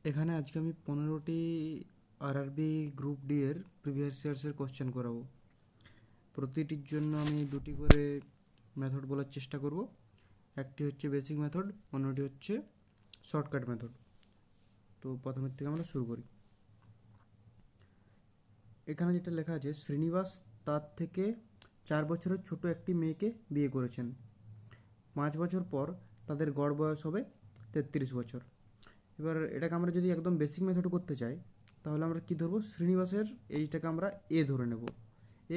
এখানে আজকে আমি 15টি আরআরবি গ্রুপ ডি এর প্রিভিয়াস ইয়ার্সের কোশ্চেন করাবো। প্রতিটির জন্য আমি দুটি করে মেথড বলার চেষ্টা করব। একটি হচ্ছে বেসিক মেথড, অন্যটি হচ্ছে শর্টকাট মেথড। তো প্রথমের থেকে আমরা শুরু করি। এখানে যেটা লেখা আছে, শ্রীনিবাস তার থেকে 4 বছরের ছোট একটি মেয়েকে বিয়ে করেছেন। 5 বছর পর তাদের গড় বয়স হবে 33 বছর। এবার এটাকে আমরা যদি একদম বেসিক মেথড করতে চাই, তাহলে আমরা কি ধরবো? শ্রীনিবাসের এইটাকে আমরা এ ধরে নেব,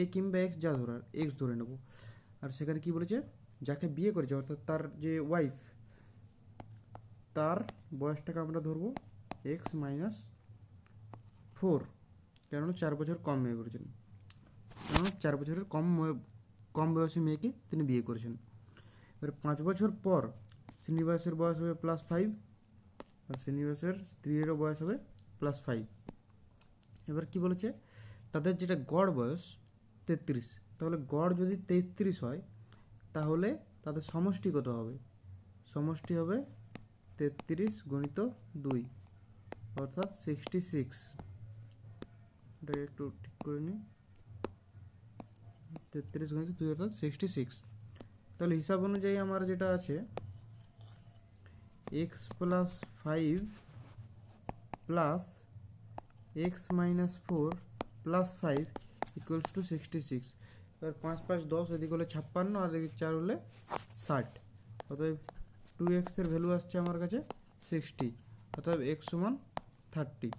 এ কিংবা এক্স যা ধরার এক্স ধরে নেব। আর সেখানে কি বলেছে, যাকে বিয়ে করেছে অর্থাৎ তার যে ওয়াইফ, তার বয়সটাকে আমরা ধরবো এক্স মাইনাস 4, কেননা 4 বছর কম বিয়ে করেছেন, কেননা 4 বছরের কম বয়সী মেয়েকে তিনি বিয়ে করেছেন। এবার 5 বছর পর শ্রীনিবাসের বয়স হবে +5, আর শ্রীনিবাসের স্ত্রীরও বয়স হবে +5। এবার কি বলেছে, তাদের যেটা গড় বয়স 33, তাহলে গড় যদি 33 হয়, তাহলে তাদের সমষ্টি কত হবে? সমষ্টি হবে 33 গুণিত 2, অর্থাৎ 66। এটাকে একটু ঠিক করে নিই, 33 গুণিত 2 অর্থাৎ 66। তাহলে হিসাব অনুযায়ী আমার যেটা আছে, x plus 5 plus x minus 4 plus 5 equals to 66। এবার 5 5 10, এদিকে হলে 56 আর এদিকে 4 হলে 60। অতএব 2x এর ভ্যালু আসছে আমার কাছে 60, অতএব x সমান 30।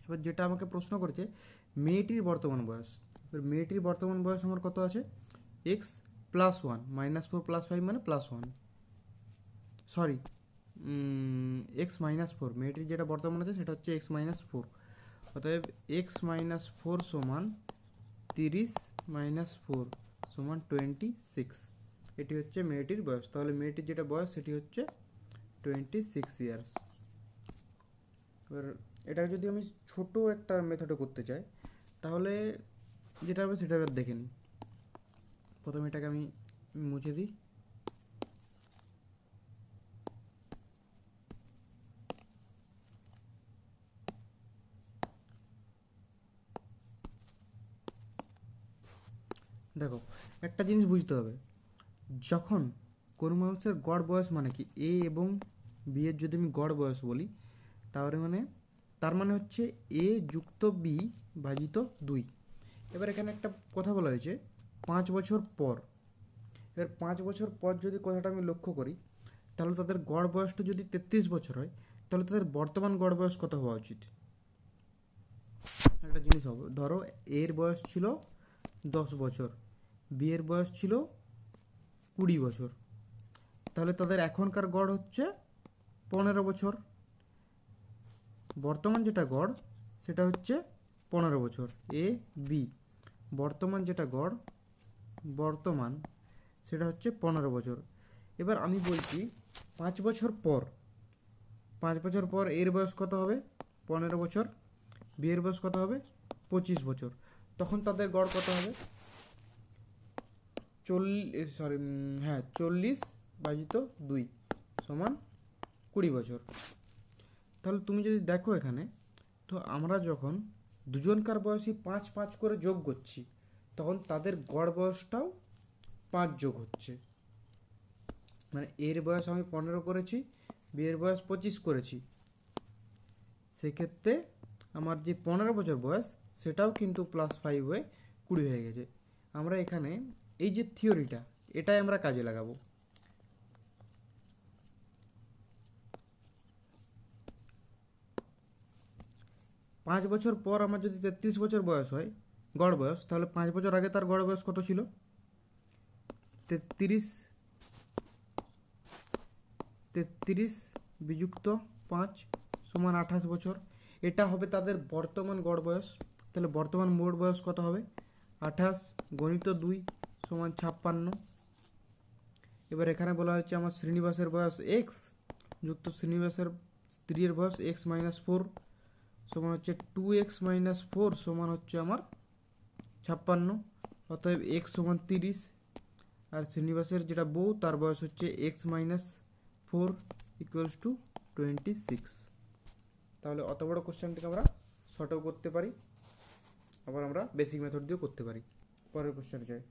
এবার যেটা আমাকে প্রশ্ন করেছে, মেয়েটির বর্তমান বয়স। এবার মেয়েটির বর্তমান বয়স আমার কত আছে? x +1, -4 + 5 মানে +1, সরি এক্স মাইনাস 4। মেয়েটির যেটা বর্তমান আছে সেটা হচ্ছে x মাইনাস 4, অতএব x মাইনাস 4 সমান 30 মাইনাস 4 সমান 26। এটি হচ্ছে মেয়েটির বয়স। তাহলে মেয়েটির যেটা বয়স সেটি হচ্ছে 26 ইয়ার্স। এবার এটা যদি আমি ছোট একটা মেথডে করতে চাই, তাহলে যেটা হবে সেটা এবার দেখে নিই। প্রথমে এটাকে আমি মুছে দিই। দেখো, একটা জিনিস বুঝতে হবে, যখন কোনো মানুষের গড় বয়স মানে কি, এ এবং বি এর যদি আমি গড় বয়স বলি, তার মানে হচ্ছে এ যুক্ত বি ভাজিত 2। এবার এখানে একটা কথা বলা হয়েছে 5 বছর পর। এবার 5 বছর পর যদি কথাটা আমি লক্ষ্য করি, তাহলে তাদের গড় বয়সটা যদি 33 বছর হয়, তাহলে তাদের বর্তমান গড় বয়স কত হওয়া উচিত? একটা জিনিস হবে, ধরো এর বয়স ছিল 10 বছর, বি এর বয়স ছিল 20 বছর, তাহলে তাদের এখনকার গড় হচ্ছে 15 বছর। বর্তমান যেটা গড় সেটা হচ্ছে 15 বছর। এ বি বর্তমান যেটা গড় বর্তমান সেটা হচ্ছে 15 বছর। এবার আমি বলছি 5 বছর পর, 5 বছর পর এর বয়স কত হবে? 15 বছর। বি এর বয়স কত হবে? 25 বছর। তখন তাদের গড় কত হবে? 40 ভাজিত 2 সমান 20 বছর। তাহলে তুমি যদি দেখো এখানে, তো আমরা যখন দুজনকার বয়সই 5 5 করে যোগ করছি, তখন তাদের গড় বয়সটাও 5 যোগ হচ্ছে। মানে এর বয়স আমি 15 করেছি, বি এর বয়স 25 করেছি, সেক্ষেত্রে আমার যে 15 বছর বয়স সেটাও কিন্তু +5 হয়ে 20 হয়ে গেছে। আমরা এখানে এই যে থিওরিটা, এটাই আমরা কাজে লাগাবো। পাঁচ বছর পর আমার যদি 33 বছর বয়স হয় গড় বয়স, তাহলে 5 বছর আগে তার গড় বয়স কত ছিল? 33 বিযুক্ত 5 সমান 28 বছর। এটা হবে তাদের বর্তমান গড় বয়স। তাহলে বর্তমান মোট বয়স কত হবে? 28 গণিত 2 সমান 56। এবার এখানে বলা হচ্ছে আমার শ্রীনিবাসের বয়স এক্স যুক্ত শ্রীনিবাসের স্ত্রীর বয়স এক্স মাইনাস 4 সমান হচ্ছে 2x মাইনাস 4 সমান হচ্ছে আমার 56। অতএব x সমান 30, আর শ্রীনিবাসের যেটা বউ তার বয়স হচ্ছে x মাইনাস 4 ইকুয়ালস টু 26। তাহলে অত বড় কোশ্চেনটিকে আমরা শর্টও করতে পারি, আবার আমরা বেসিক মেথড দিয়েও করতে পারি। পরের কোশ্চেনে যাই।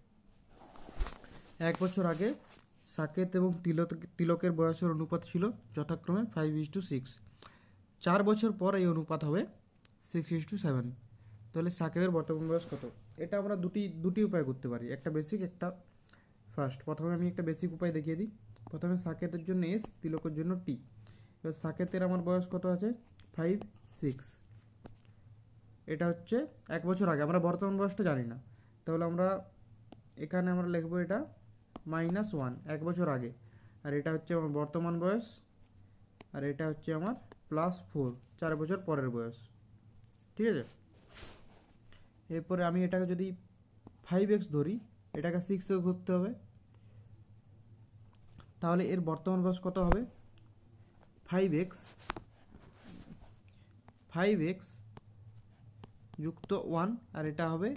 1 বছর আগে সাকেত এবং তিলকের বয়সের অনুপাত ছিল যথাক্রমে 5:6। 4 বছর পর এই অনুপাত হবে 6:7। তাহলে সাকেতের বর্তমান বয়স কত? এটা আমরা দুটি উপায় করতে পারি, একটা বেসিক, একটা ফার্স্ট। প্রথমে আমি একটা বেসিক উপায় দেখিয়ে দিই। প্রথমে সাকেতের জন্য এস, তিলকের জন্য টি। এবার সাকেতের আমার বয়স কত আছে? 5-6। এটা হচ্ছে 1 বছর আগে, আমরা বর্তমান বয়সটা জানি না, তাহলে আমরা এখানে আমরা লিখবো এটা -1 1 বছর আগে, আর এটা হচ্ছে আমার বর্তমান বয়স, আর এটা হচ্ছে আমার +4 4 বছর পরের বয়স। ঠিক আছে, এরপরে আমি এটাকে যদি 5x ধরি, এটাকে 6x ধরতে হবে, তাহলে এর বর্তমান বয়স কত হবে? 5x যুক্ত 1, আর এটা হবে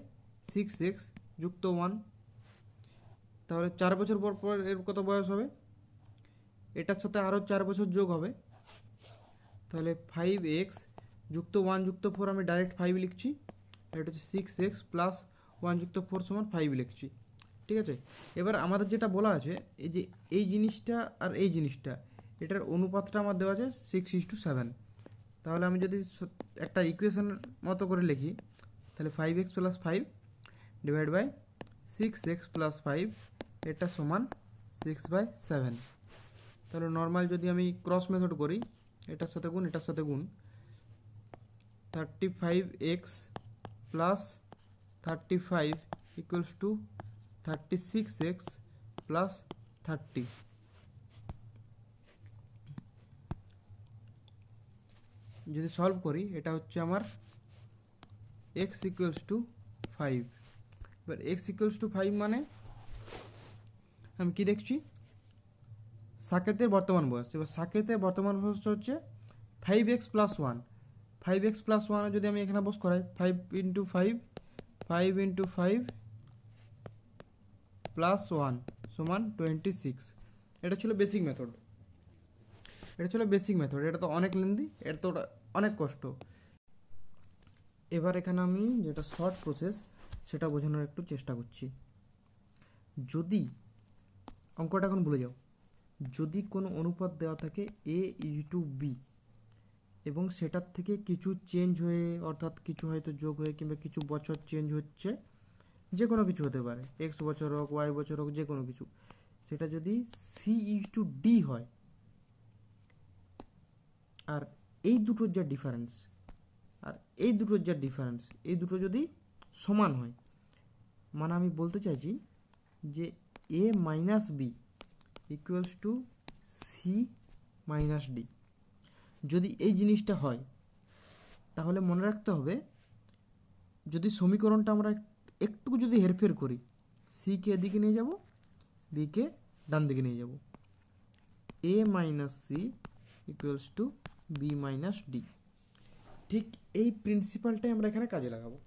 6x যুক্ত 1। তাহলে 4 বছর পর পর এর কত বয়স হবে? এটার সাথে আরও 4 বছর যোগ হবে, তাহলে 5x যুক্ত 1 যুক্ত 4 আমি ডাইরেক্ট 5 লিখছি, আর এটা হচ্ছে 6x প্লাস 1 যুক্ত 4 সমান 5 লিখছি। ঠিক আছে, এবার আমাদের যেটা বলা আছে, এই যে এই জিনিসটা আর এই জিনিসটা, এটার অনুপাতটা আমার দেওয়া আছে 6:7। তাহলে আমি যদি একটা ইকুয়েশনের মতো করে লিখি, তাহলে 5x plus 5 divide by 6x plus 5, এটা সমান 6/7। তাহলে নর্মাল যদি আমি ক্রস মেথড করি, এটার সাথে গুণ এটার সাথে গুণ, 35x plus 35 equals to 36x plus 30। যদি সলভ করি, এটা হচ্ছে আমার x ইকুয়ালস টু 5। এবার x ইকুয়ালস টু 5 মানে আমি কি দেখছি? সাকেতের বর্তমান বয়স। এবার সাকেতের বর্তমান বয়স হচ্ছে 5x প্লাস 1। 5x প্লাস 1 যদি আমি এখানে বস করাই, 5 ইন্টু 5 প্লাস 1 সমান 26। এটা ছিল বেসিক মেথড। এটা তো অনেক লেন্দি, এটা তো অনেক কষ্ট। এবার এখানে আমি যেটা শর্ট প্রসেস সেটা বোঝানোর একটু চেষ্টা করছি। যদি অঙ্কটা এখন ভুলে যাও, যদি কোনো অনুপাত দেওয়া থাকে a:b এবং সেটার থেকে কিছু চেঞ্জ হয়ে, অর্থাৎ কিছু হয়তো যোগ হয়ে কিংবা কিছু বছর চেঞ্জ হচ্ছে, যে কোনো কিছু হতে পারে, x বছর হোক, y বছর হোক, যে কোনো কিছু, সেটা যদি c:d হয়, আর এই দুটোর যা ডিফারেন্স এই দুটো যদি সমান হয়, মানে আমি বলতে চাইছি যে a minus B equals to C minus D. যদি এই জিনিসটা হয়, তাহলে মনে রাখতে হবে, যদি সমীকরণটা আমরা একটু যদি হেরফের করি, সিকে এদিকে নিয়ে যাব, বিকে ডান দিকে নিয়ে যাব, a minus C equals to B minus D. ঠিক এই প্রিন্সিপালটাই আমরা এখানে কাজে লাগাবো।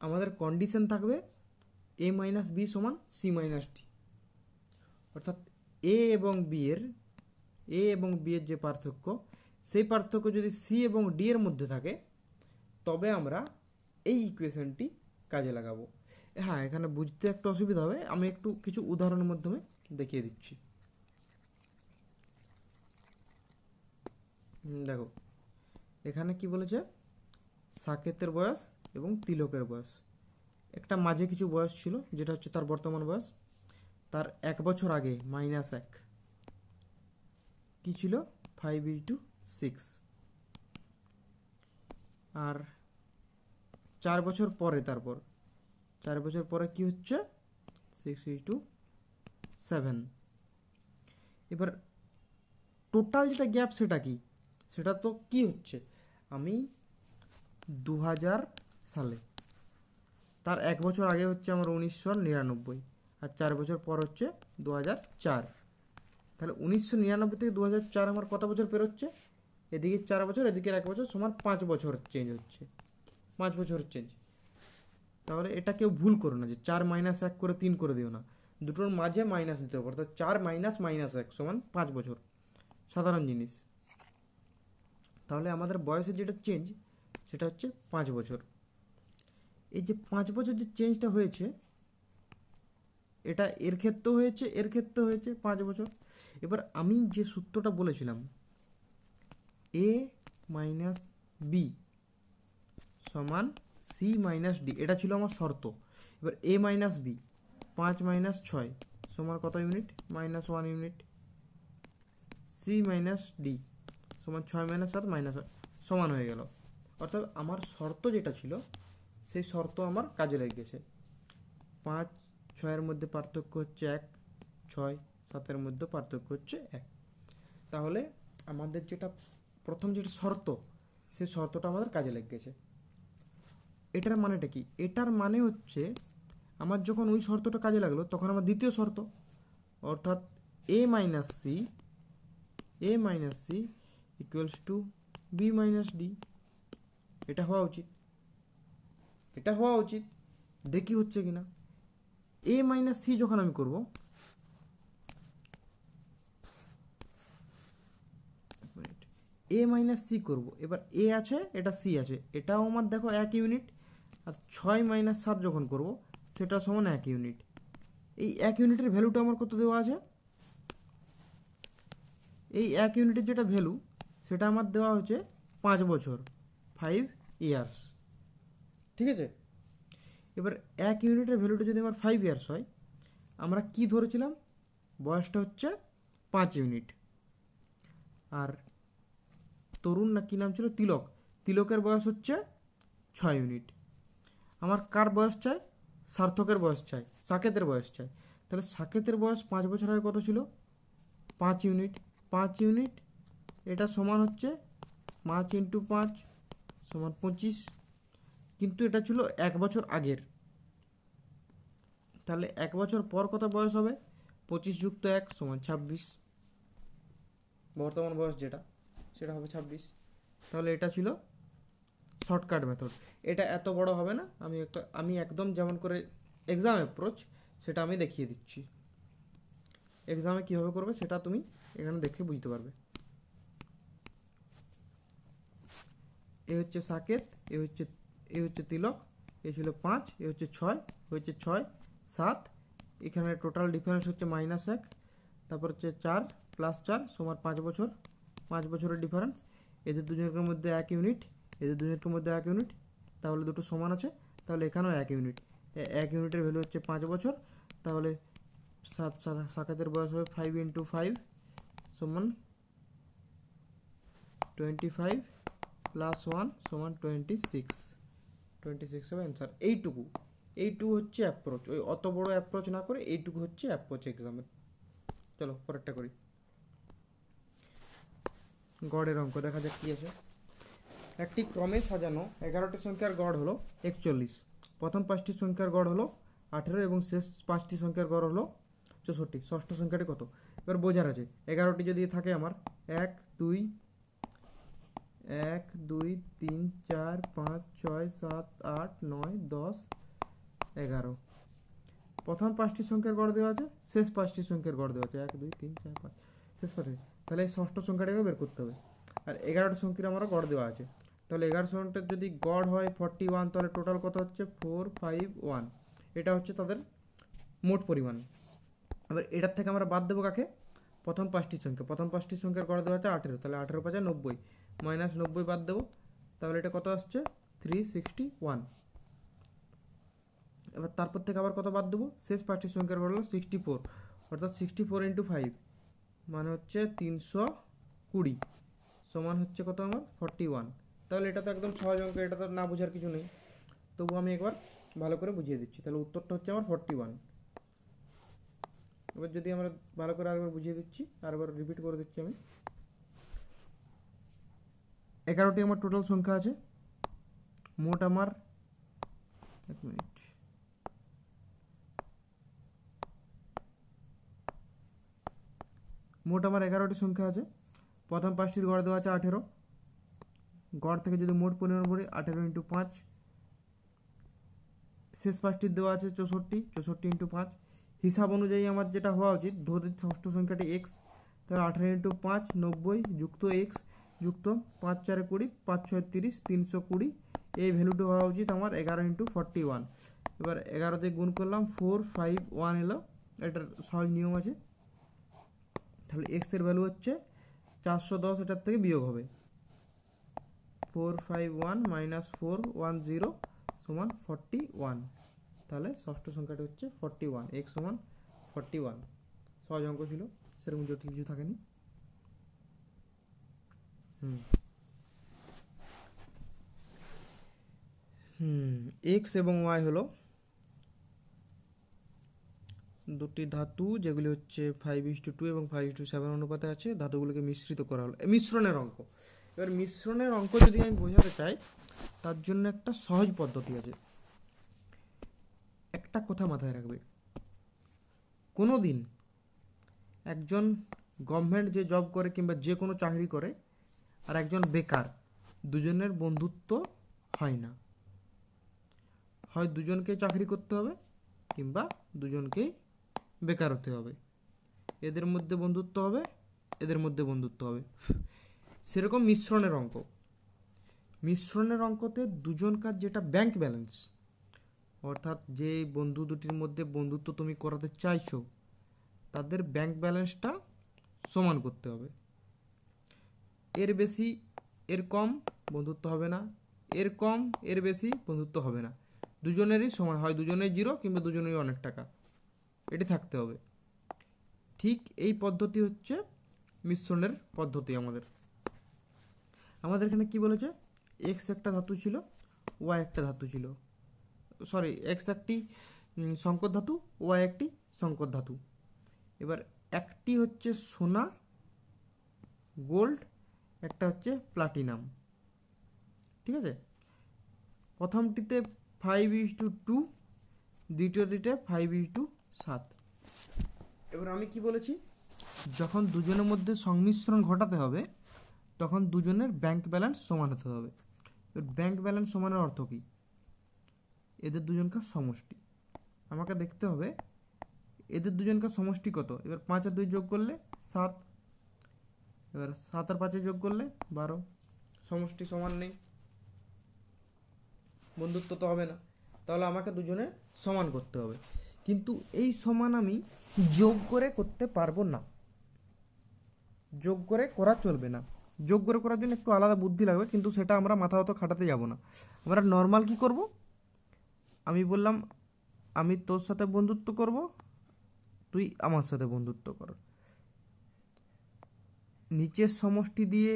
আমাদের কন্ডিশন থাকবে a মাইনাস বি সমান সি মাইনাস ডি, অর্থাৎ এ এবং বি এর যে পার্থক্য, সেই পার্থক্য যদি সি এবং ডি এর মধ্যে থাকে, তবে আমরা এই ইকুয়েশনটি কাজে লাগাবো। হ্যাঁ, এখানে বুঝতে একটু অসুবিধা হবে, আমি একটু কিছু উদাহরণের মাধ্যমে দেখিয়ে দিচ্ছি। দেখো এখানে কি বলেছে, সাকেতের বয়স এবং তিলকের বয়স, একটা মাঝে কিছু বয়স ছিল যেটা হচ্ছে তার বর্তমান বয়স, তার 1 বছর আগে -1 কি ছিল 5:6, আর 4 বছর পরে, তারপর 4 বছর পরে কি হচ্ছে 6:7। এবার টোটাল যেটা গ্যাপ সেটা কি, সেটা তো কি হচ্ছে, আমি 2000 সালে, তার 1 বছর আগে হচ্ছে আমার 1999, আর 4 বছর পর হচ্ছে 2004। তাহলে 1999 থেকে 2004 আমার কত বছর পেরোচ্ছে? এদিকে 4 বছর, এদিকে 1 বছর, সমান 5 বছর চেঞ্জ হচ্ছে, 5 বছর চেঞ্জ। তাহলে এটা কেউ ভুল করো না যে 4 - 1 করে 3 করে দিও না, দুটোর মাঝে মাইনাস দিতে হবে, অর্থাৎ 4 - -1 সমান 5 বছর, সাধারণ জিনিস। তাহলে আমাদের বয়সের যেটা চেঞ্জ সেটা হচ্ছে 5 বছর। এই যে 5 বছর যে চেঞ্জটা হয়েছে, এটা এর ক্ষেত্রেও হয়েছে, এর ক্ষেত্রেও হয়েছে 5 বছর। এবার আমি যে সূত্রটা বলেছিলাম এ মাইনাস বি সমান সি মাইনাস ডি, এটা ছিল আমার শর্ত। এবার এ মাইনাস বি 5 মাইনাস 6 সমান কত unit? -1 unit. C minus D সমান 6 মাইনাস 7 মাইনাস সমান হয়ে গেল। অর্থাৎ আমার শর্ত যেটা ছিল সেই শর্ত আমার কাজে লেগে গেছে। 5 6-এর মধ্যে পার্থক্য হচ্ছে 1, 6 7-এর মধ্যে পার্থক্য হচ্ছে 1। তাহলে আমাদের যেটা প্রথম যেটা শর্ত, সেই শর্তটা আমাদের কাজে লেগে গেছে। এটার মানেটা কি? এটার মানে হচ্ছে আমার যখন ওই শর্তটা কাজে লাগলো তখন আমার দ্বিতীয় শর্ত, অর্থাৎ A minus C equals to B minus D, এটা হওয়া উচিত। দেখি হচ্ছে কিনা। এ মাইনাস সি যখন আমি করব, এ মাইনাস সি করবো, এবার এ আছে, এটা সি আছে, এটাও আমার দেখো 1 ইউনিট। আর 6 মাইনাস 7 যখন করব সেটা সমান 1 ইউনিট। এই 1 ইউনিটের ভ্যালুটা আমার কত দেওয়া আছে? এই 1 ইউনিটের যেটা ভ্যালু সেটা আমার দেওয়া হচ্ছে 5 বছর, 5 ইয়ার্স। ঠিক আছে? এবার 1 ইউনিটের ভ্যালুটা যদি আমার 5 ইয়ার্স হয়, আমরা কি ধরেছিলাম? বয়সটা হচ্ছে 5 ইউনিট। আর তরুণ না কি নাম ছিল, তিলকের বয়স হচ্ছে 6 ইউনিট। আমার কার বয়স চাই? সার্থকের বয়স চাই, সাকেতের বয়স চাই। তাহলে সাকেতের বয়স 5 বছর আগে কত ছিল? 5 ইউনিট। 5 ইউনিট এটা সমান হচ্ছে 5 ইন্টু 5 সমান 25, কিন্তু এটা ছিল 1 বছর আগের। তাহলে 1 বছর পর কত বয়স হবে? 25 যুক্ত 1 সমান 26। বর্তমান বয়স যেটা সেটা হবে 26। তাহলে এটা ছিল শর্টকাট মেথড। এটা এত বড় হবে না, আমি একদম যেমন করে এক্সাম অ্যাপ্রোচ সেটা আমি দেখিয়ে দিচ্ছি। এক্সামে কীভাবে করবে সেটা তুমি এখানে দেখে বুঝতে পারবে। এ হচ্ছে সাকেত, এ হচ্ছে তিলক, এ ছিল 5, এ হচ্ছে 6, হচ্ছে 6 7, এখানে টোটাল ডিফারেন্স হচ্ছে -1, তারপর হচ্ছে 4 + 4 সমান 5 বছর। 5 বছরের ডিফারেন্স, এদের দুজনের মধ্যে 1 ইউনিট, এদের দুজনের মধ্যে 1 ইউনিট, তাহলে দুটো সমান আছে। তাহলে এখানেও 1 ইউনিট। 1 ইউনিটের ভ্যালু হচ্ছে 5 বছর। তাহলে সাকেতের বয়স হবে 5 × 5 সমান 25 + 1 সমান 26। 26 হবে অ্যান্সার। এইটুকু হচ্ছে অ্যাপ্রোচ। ওই অত বড় অ্যাপ্রোচ না করে এইটুকু হচ্ছে অ্যাপ্রোচ এক্সামের। চলো পরেরটা করি। গড়ের অঙ্ক দেখা যাক কি আছে। একটি ক্রমে সাজানো 11টি সংখ্যার গড় হলো 41। প্রথম 5টি সংখ্যার গড় হলো 18 এবং শেষ 5টি সংখ্যার গড় হলো 64। ষষ্ঠ সংখ্যাটি কত? এবার বোঝার আছে, 11টি যদি থাকে আমার 1 2 3 4 5 6 7 8 9 10 11। প্রথম 5টি সংখ্যার গড় দেওয়া আছে, শেষ 5টি সংখ্যার গড় দেওয়া আছে 1 2 3 4 5 শেষ 5। তাহলে এই ষষ্ঠ সংখ্যাটাকে বের করতে হবে। আর 11টি সংখ্যার আমরা গড় দেওয়া আছে। তাহলে 11 সংখ্যাটার যদি গড় হয় 41, তাহলে টোটাল কত হচ্ছে? 4 5 1। এটা হচ্ছে তাদের মোট পরিমাণ। এবার এটার থেকে আমরা বাদ দেবো কাকে? প্রথম 5টি সংখ্যা। প্রথম 5টি সংখ্যার গড় দেওয়া আছে 18, তাহলে 18 × 5 = 90, -90 বাদ দেবো। তাহলে এটা কত আসছে? 361। এবার তারপর থেকে আবার কত বাদ দেবো? শেষ 5টি সংখ্যার গড় হলো 64, অর্থাৎ 64 × 5 মানে হচ্ছে 320 সমান হচ্ছে কত আমার? 41। তাহলে এটা তো একদম সহজ অঙ্ক, এটা তো না বোঝার কিছু নেই। তবু আমি একবার ভালো করে বুঝিয়ে দিচ্ছি। তাহলে উত্তরটা হচ্ছে আমার 41। এবার যদি আমরা ভালো করে আরেকবার বুঝিয়ে দিচ্ছি, আরেকবার রিপিট করে দিচ্ছি আমি। 11টি আমার টোটাল সংখ্যা আছে। মোট আমার 1 মিনিট, মোট আমার 11টি সংখ্যা আছে। প্রথম 5টির গড় দেওয়া আছে 18। গড় থেকে যদি মোট পরিমাণ পড়ি 18 × 5। শেষ 5টির দেওয়া আছে 64, 64 × 5। হিসাব অনুযায়ী আমার যেটা হওয়া উচিত, ধরি ষষ্ঠ সংখ্যাটি x, তাহলে 18 × 5 90 যুক্ত x যুক্ত 5 4 20, 5 6 30, 320। এই ভ্যালুটা হওয়া উচিত আমার 11 ইন্টু 41। এবার 11 দিয়ে গুণ করলাম, 4 5 1 এলো। এটার সহজ নিয়ম আছে। তাহলে এক্স এর ভ্যালু হচ্ছে 410, এটার থেকে বিয়োগ হবে 451 মাইনাস 410 সমান 41। তাহলে ষষ্ঠ সংখ্যাটি হচ্ছে 41, এক্স সমান 41। সহজ অঙ্ক ছিল, সেরকম জটিল কিছু থাকেনি। এক্স এবং ওয়াই হলো দুটি ধাতু, যেগুলি হচ্ছে 5:2 এবং 5:7 অনুপাতে আছে। ধাতুগুলোকে মিশ্রিত করা হলো, মিশ্রণের অঙ্ক। এবার মিশ্রণের অঙ্ক যদি আমি বোঝাতে চাই, তার জন্য একটা সহজ পদ্ধতি আছে। একটা কথা মাথায় রাখবে, কোনো দিন একজন গভর্নমেন্ট যে জব করে কিংবা যে কোনো চাকরি করে আর একজন বেকার, দুজনের বন্ধুত্ব হয় না। হয় দুজনকেই চাকরি করতে হবে কিংবা দুজনকেই বেকার হতে হবে। এদের মধ্যে বন্ধুত্ব হবে, এদের মধ্যে বন্ধুত্ব হবে। সেরকম মিশ্রণের অঙ্ক, মিশ্রণের অঙ্কতে দুজনকার যেটা ব্যাংক ব্যালেন্স, অর্থাৎ যে বন্ধু দুটির মধ্যে বন্ধুত্ব তুমি করাতে চাইছো, তাদের ব্যাংক ব্যালেন্সটা সমান করতে হবে। এর বেশি এর কম বন্ধুত্ব হবে না, এর কম এর বেশি বন্ধুত্ব হবে না। দুজনেরই সমান, হয় দুজনেই জিরো কিংবা দুজনেরই অনেক টাকা, এটি থাকতে হবে। ঠিক এই পদ্ধতি হচ্ছে মিশ্রণের পদ্ধতি। আমাদের এখানে কি বলেছে, এক্স একটা ধাতু ছিল, ওয়াই একটা ধাতু ছিল। সরি, এক্স একটি সংকর ধাতু, ওয়াই একটি সংকর ধাতু। এবার একটি হচ্ছে সোনা গোল্ড, একটা হচ্ছে প্লাটিনাম। ঠিক আছে, প্রথমটিতে 5:2, দ্বিতীয়টিতে 5:7। এবার আমি কি বলেছি, যখন দুজনের মধ্যে সংমিশ্রণ ঘটাতে হবে তখন দুজনের ব্যাংক ব্যালেন্স সমান হতে হবে। এবার ব্যাংক ব্যালেন্স সমানের অর্থ কী, এদের দুজনকার সমষ্টি। আমাকে দেখতে হবে এদের দুজনকার সমষ্টি কত। এবার 5 আর 2 যোগ করলে 7, এবার 7 আর 5 যোগ করলে 12। সমষ্টি সমান নেই, বন্ধুত্ব তো হবে না। তাহলে আমাকে দুজনের সমান করতে হবে। কিন্তু এই সমান আমি যোগ করে করতে পারবো না, যোগ করে করা চলবে না। যোগ করে করার জন্য একটু আলাদা বুদ্ধি লাগবে, কিন্তু সেটা আমরা মাথা অত খাটাতে যাব না। আমরা নর্মাল কি করব, আমি বললাম আমি তোর সাথে বন্ধুত্ব করব, তুই আমার সাথে বন্ধুত্ব কর। নিচের সমষ্টি দিয়ে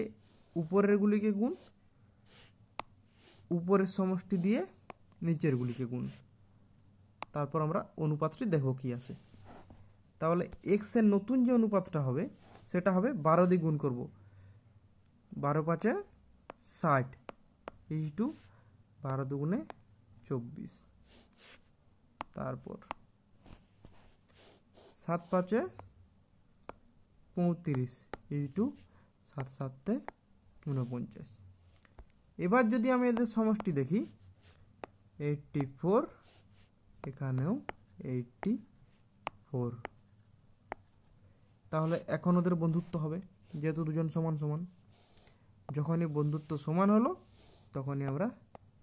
উপরেরগুলিকে গুণ, উপরের সমষ্টি দিয়ে নিচেরগুলিকে গুণ, তারপর আমরা অনুপাতটি দেখব কি আসে। তাহলে এক্স এর নতুন যে অনুপাতটা হবে সেটা হবে 12 দিয়ে গুণ করব, 12 5 60 ইজটু 12 দুগুণে 24। তারপর 7 5 35 ইজটু 7 7 49। এবার যদি আমি এদের সমষ্টি দেখি, 84, এখানেও 84। তাহলে এখন ওদের বন্ধুত্ব হবে, যেহেতু দুজন সমান সমান। যখনই বন্ধুত্ব সমান হলো তখনই আমরা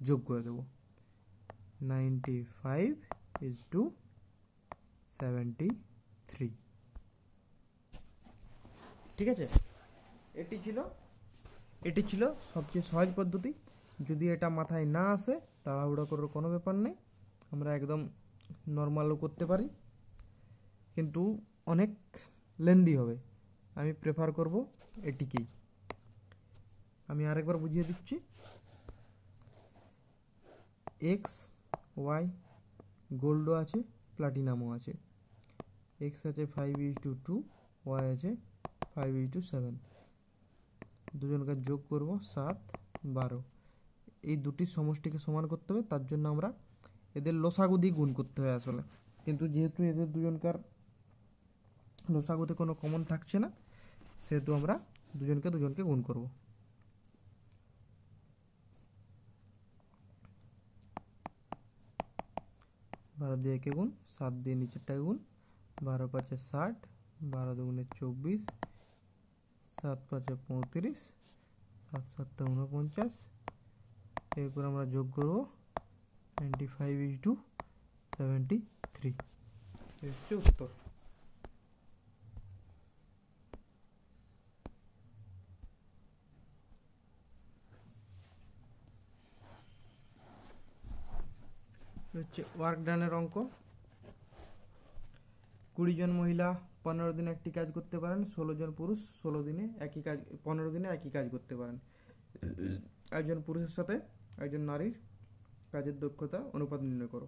যোগ করে দেব, 95:73। ঠিক আছে, এটি ছিল সবচেয়ে সহজ পদ্ধতি। যদি এটা মাথায় না আসে, তাড়াহুড়ো করার কোনো ব্যাপার নেই, আমরা একদম নর্মালও করতে পারি, কিন্তু অনেক লেন্দি হবে। আমি প্রেফার করব এটিকেই। আমি আরেকবার বুঝিয়ে দিচ্ছি। এক্স ওয়াই গোল্ডও আছে, প্লাটিনামও আছে। এক্স আছে 5:2, ওয়াই আছে 5:7। দুজনকার যোগ করব 7 12। এই দুটির সমষ্টিকে সমান করতে হবে, তার জন্য আমরা এদের লসাগু দিয়ে গুণ করতে হয় আসলে। কিন্তু যেহেতু এদের দুজনকার লসাগুতে কোনো কমন থাকছে না, সেহেতু আমরা দুজনকে গুণ করব। 12 দিয়ে একে গুণ, 7 দিয়ে নিচেরটাকে গুণ, 12 5 60, 12 দুগুণে 24, 7 5 35, 7 7 49, এরপর আমরা যোগ করব 95:73, এই হচ্ছে উত্তর। হচ্ছে ওয়ার্ক ডানের অঙ্ক। 20 জন মহিলা 15 দিনে একটি কাজ করতে পারেন, 16 জন পুরুষ 15 দিনে একই কাজ করতে পারেন। একজন পুরুষের সাথে একজন নারীর কাজের দক্ষতা অনুপাত নির্ণয় করো।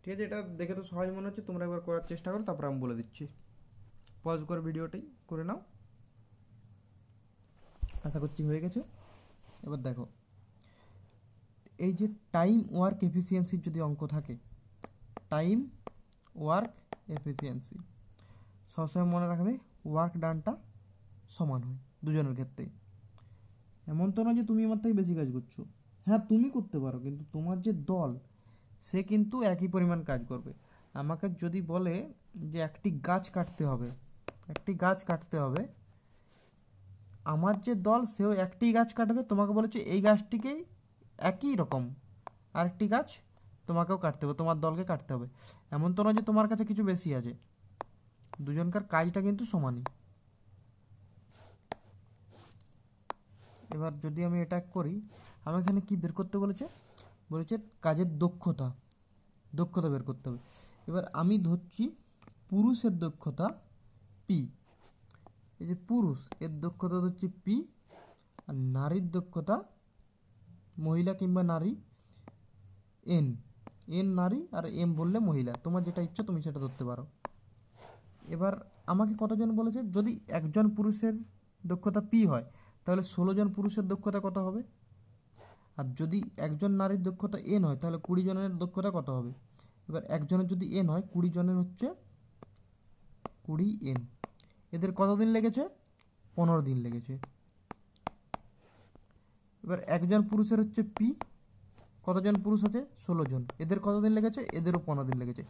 ঠিক আছে, এটা দেখে তো সহজ মনে হচ্ছে, তোমরা একবার করার চেষ্টা করো, তারপর আমি বলে দিচ্ছি। পজ করে ভিডিওটি করে নাও, আশা করছি হয়ে গেছে। এবার দেখো, এই যে টাইম ওয়ার্ক এফিসিয়েন্সির যদি অঙ্ক থাকে, টাইম ওয়ার্ক এফিসিয়েন্সি সবসময় মনে রাখবে ওয়ার্ক ডানটা সমান হয় দুজনের ক্ষেত্রেই। এমন তো না যে তুমি আমার থেকে বেশি কাজ করছো, হ্যাঁ তুমি করতে পারো, কিন্তু তোমার যে দল সে কিন্তু একই পরিমাণ কাজ করবে। আমাকে যদি বলে যে একটি গাছ কাটতে হবে, আমার যে দল সেও একটি গাছ কাটবে, তোমাকে বলেছে এই গাছটিকেই একই রকম আরেকটি গাছ তোমাকেও কাটতে হবে, তোমার দলকে কাটতে হবে। এমন তো নয় যে তোমার কাছে কিছু বেশি আছে, দুজনকার কাজটা কিন্তু সমানই। এবার যদি আমি এটা করি, আমার এখানে কি বের করতে বলেছে কাজের দক্ষতা বের করতে হবে। এবার আমি ধরছি পুরুষের দক্ষতা পি, এই যে পুরুষ এর দক্ষতা হচ্ছে পি, আর নারীর দক্ষতা, মহিলা কিংবা নারী, এন নারী আর এম বললে মহিলা, তোমার যেটা ইচ্ছা তুমি সেটা ধরতে পারো। এবার আমাকে কতজন বলেছে, যদি একজন পুরুষের দক্ষতা পি হয় তাহলে 16 জন পুরুষের দক্ষতা কত হবে, আর যদি একজন নারীর দক্ষতা এন হয় তাহলে 20 জনের দক্ষতা কত হবে। এবার একজনের যদি এন হয় 20 জনের হচ্ছে 20 এন। এদের কতদিন লেগেছে, 15 দিন লেগেছে। এবার একজন পুরুষের হচ্ছে পি, কতজন পুরুষ আছে, 16 জন, এদের কতদিন লেগেছে, এদেরও 15 দিন লেগেছে।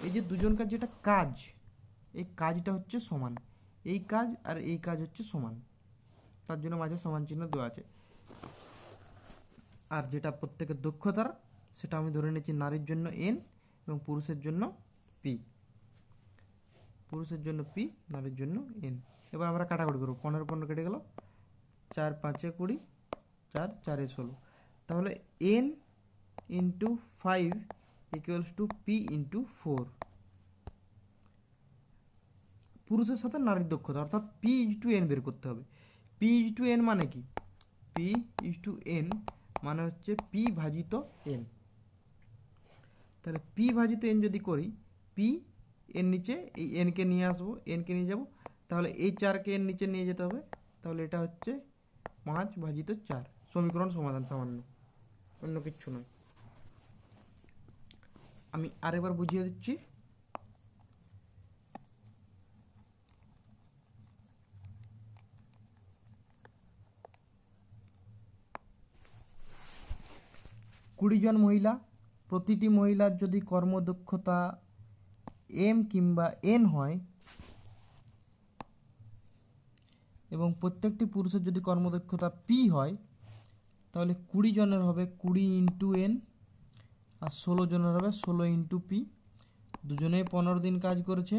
এই যে দুজনকার যেটা কাজ, এই কাজটা হচ্ছে সমান, এই কাজ আর এই কাজ হচ্ছে সমান, তার জন্য মাঝে সমান চিহ্ন দেওয়া আছে। আর যেটা প্রত্যেকের দক্ষতার, সেটা আমি ধরে নিচ্ছি নারীর জন্য এন এবং পুরুষের জন্য পি, নারীর জন্য এন। এবার আমরা কাটাকুটি করবো, 15 15 কেটে গেল, 4 5 20, 4 4 16, তাহলে N into 5 equals to P into 4। পুরুষের সাথে নারীর দক্ষতা অর্থাৎ পি ইজ টু এন বের করতে হবে। পি ইজ টু এন মানে কি, পি ইজ টু এন মানে হচ্ছে পি ভাজিত এন। তাহলে পি ভাজিত এন যদি করি, পি এর নিচে এই এনকে নিয়ে আসবো, এনকে নিয়ে যাব, তাহলে এই 4কে এর নিচে নিয়ে যেতে হবে, তাহলে এটা হচ্ছে 5 ভাজিত 4। সমীকরণ সমাধান, সামান্য, অন্য কিচ্ছু নয়। আমি আরেকবার বুঝিয়ে দিচ্ছি। কুড়ি জন মহিলা, প্রতিটি মহিলার যদি কর্মদক্ষতা এম কিংবা এন হয় এবং প্রত্যেকটি পুরুষের যদি কর্মদক্ষতা পি হয়, তাহলে 20 জনের হবে 20 ইন্টু এন, আর 16 জনের হবে 16 ইন্টু পি। দুজনেই 15 দিন কাজ করেছে,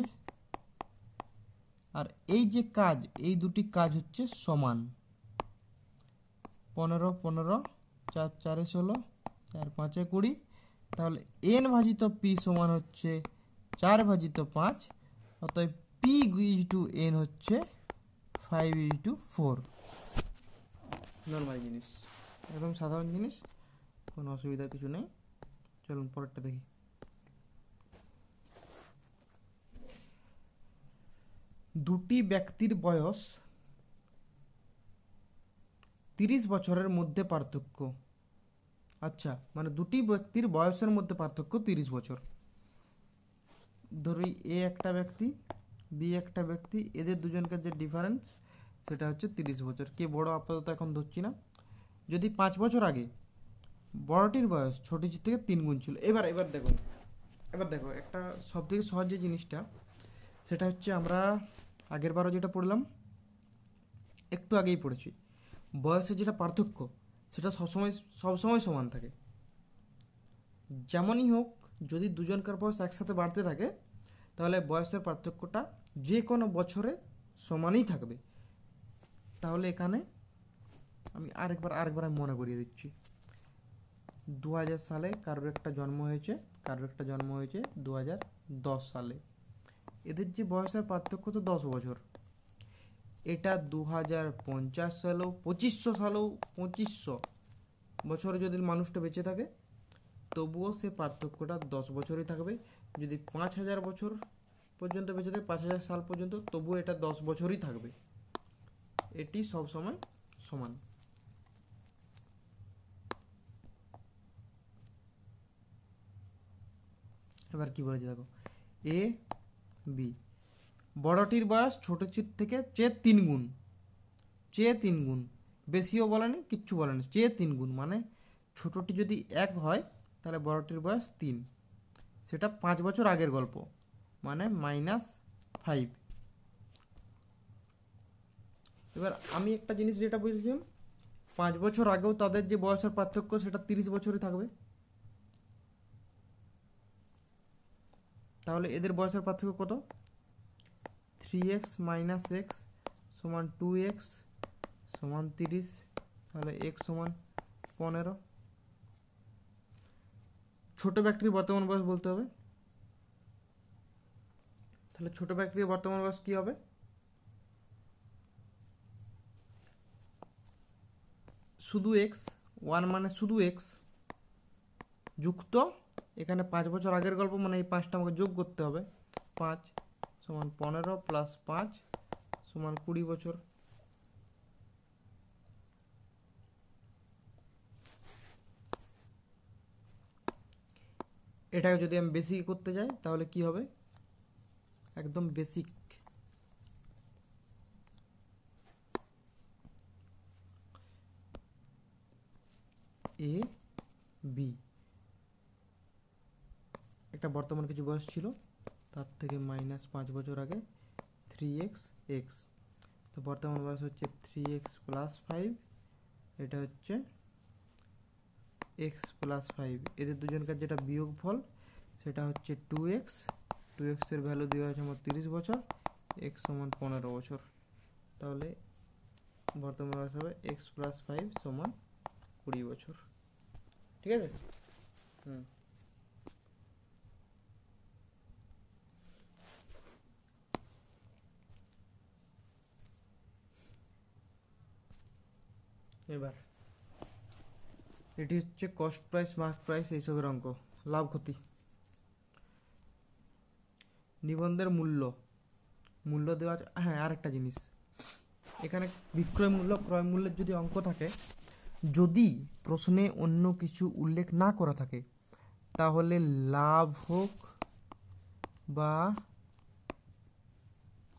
আর এই যে কাজ, এই দুটি কাজ হচ্ছে সমান, 15 15, 4 4 16, 4 5 20, তাহলে এন ভাজিত পি সমান হচ্ছে 4 ভাজিত 5, অতএব পি ইজ টু এন হচ্ছে 5 ইজ টু 4। নর্মাল জিনিস, একদম সাধারণ জিনিস, কোনো অসুবিধার কিছু নেই। চলুন পরেরটা দেখি। দুটি ব্যক্তির বয়স 30 বছরের মধ্যে পার্থক্য, আচ্ছা মানে দুটি ব্যক্তির বয়সের মধ্যে পার্থক্য 30 বছর। ধরি এ একটা ব্যক্তি, বি একটা ব্যক্তি, এদের দুজনকার যে ডিফারেন্স সেটা হচ্ছে 30 বছর। কে বড় আপাতত এখন ধরছি না। যদি 5 বছর আগে বড়টির বয়স ছোটটির থেকে 3 গুণ ছিল। এবার দেখো একটা সবথেকে সহজ যে জিনিসটা, সেটা হচ্ছে আমরা আগের বারও যেটা পড়লাম, একটু আগেই পড়েছি, বয়সের যেটা পার্থক্য সেটা সবসময় সমান থাকে। যেমনই হোক, যদি দুজনকার বয়স একসাথে বাড়তে থাকে তাহলে বয়সের পার্থক্যটা যে কোনো বছরে সমানই থাকবে। তাহলে এখানে আমি আরেকবার আমি মনে করিয়ে দিচ্ছি। 2000 সালে কারোর একটা জন্ম হয়েছে, 2010 সালে। এদের যে বয়সের পার্থক্য তো 10 বছর। এটা 2050 সালেও 2500 সালেও 2500 বছরে যদি মানুষটা বেঁচে থাকে তবুও সে পার্থক্যটা 10 বছরই থাকবে। যদি 5000 বছর পর্যন্ত বেঁচে থাকে, 5000 সাল পর্যন্ত, তবুও এটা 10 বছরই থাকবে। এটি সবসময় সমান। এবার কি বলেছে দেখো, এ বি, বড়টির বয়স ছোটটির থেকে চেয়ে 3 গুণ, বেশিও বলেনি কিচ্ছু বলেনি, চেয়ে 3 গুণ, মানে ছোটটি যদি 1 হয় তাহলে বড়টির বয়স 3। সেটা 5 বছর আগের গল্প, মানে -5। এবার আমি একটা জিনিস যেটা বুঝেছিলাম, 5 বছর আগেও তাদের যে বয়সের পার্থক্য সেটা 30 বছরই থাকবে। তাহলে এদের বয়সের পার্থক্য কত? 3x - x সমান 2x সমান 30, তাহলে x সমান 15। ছোট ব্যক্তির বর্তমান বয়স বলতে হবে। তাহলে ছোট ব্যক্তির বর্তমান বয়স কি হবে? শুধু x, 1 মানে শুধু x যুক্ত এখানে 5 বছর আগের গল্প, মানে এই 5টা আমাকে যোগ করতে হবে। 5 সমান 15 প্লাস 5 সমান 20 বছর। এটাকে যদি আমি বেসিক করতে যাই তাহলে কি হবে? একদম বেসিক, এ বি, একটা বর্তমান কিছু বয়স ছিল, তার থেকে -5 বছর আগে 3x x, তো বর্তমান বয়স হচ্ছে 3x + 5, এটা হচ্ছে x + 5। এদের দুজনকার যেটা বিয়োগফল সেটা হচ্ছে 2x, 2x এর ভ্যালু দেওয়া আছে আমার 30 বছর, x সমান 15 বছর। তাহলে বর্তমান বয়স হবে x + 5 সমান 20 বছর। ঠিক আছে? এবার এটি হচ্ছে কস্ট প্রাইস, মার্ক প্রাইস, এইসবের অঙ্ক, লাভ ক্ষতি। নিবন্ধের মূল্য দেওয়া আছে। হ্যাঁ, আরেকটা জিনিস, এখানে বিক্রয় মূল্য ক্রয় মূল্যের যদি অঙ্ক থাকে, যদি প্রশ্নে অন্য কিছু উল্লেখ না করা থাকে তাহলে লাভ হোক বা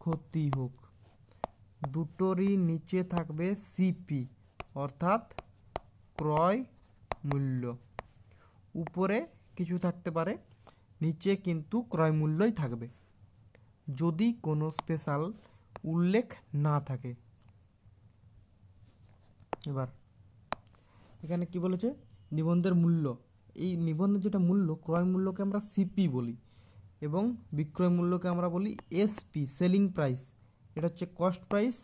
ক্ষতি হোক দুটোরই নিচে থাকবে সিপি, অর্থাৎ ক্রয় মূল্য। উপরে কিছু থাকতে পারে, নিচে কিন্তু ক্রয় মূল্যই থাকবে যদি কোনো স্পেশাল উল্লেখ না থাকে। এবার এখানে কি বলেছে? নিবন্ধের মূল্য, এই নিবন্ধের যেটা মূল্য, ক্রয় মূল্যকে আমরা সিপি বলি এবং বিক্রয় মূল্যকে আমরা বলি এসপি, সেলিং প্রাইস। এটা হচ্ছে কস্ট প্রাইস,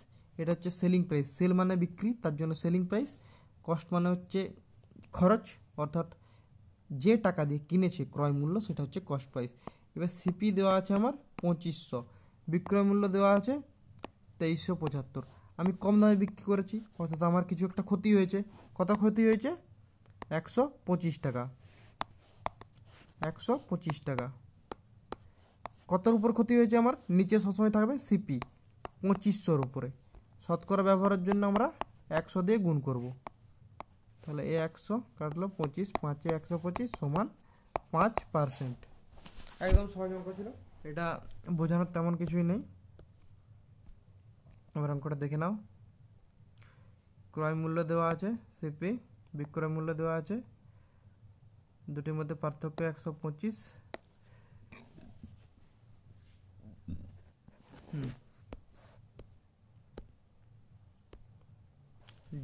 এটা হচ্ছে সেলিং প্রাইস। সেল মানে বিক্রি, তার জন্য সেলিং প্রাইস। কস্ট মানে হচ্ছে খরচ, অর্থাৎ যে টাকা দিয়ে কিনেছে ক্রয় মূল্য, সেটা হচ্ছে কস্ট প্রাইস। এবার সিপি দেওয়া আছে আমার 2500, বিক্রয় মূল্য দেওয়া আছে 2375। আমি কম দামে বিক্রি করেছি, অর্থাৎ আমার কিছু একটা ক্ষতি হয়েছে। কত ক্ষতি হয়েছে? 125 টাকা। 125 টাকা। কতর উপর ক্ষতি হয়েছে আমার? নিচে সবসময় থাকবে সিপি, 2500-র উপরে। শতকরা ব্যবহারের জন্য আমরা 100 দিয়ে গুণ করব। তাহলে এই 100 কাটলো 25, 5-এ 125 সমান 5%। একদম সহজ অঙ্ক ছিল, এটা বোঝানোর তেমন কিছুই নেই। এবার অঙ্কটা দেখে নাও। ক্রয় মূল্য দেওয়া আছে সিপি, বিক্রয় মূল্য দেওয়া আছে, দুটির মধ্যে পার্থক্য 125।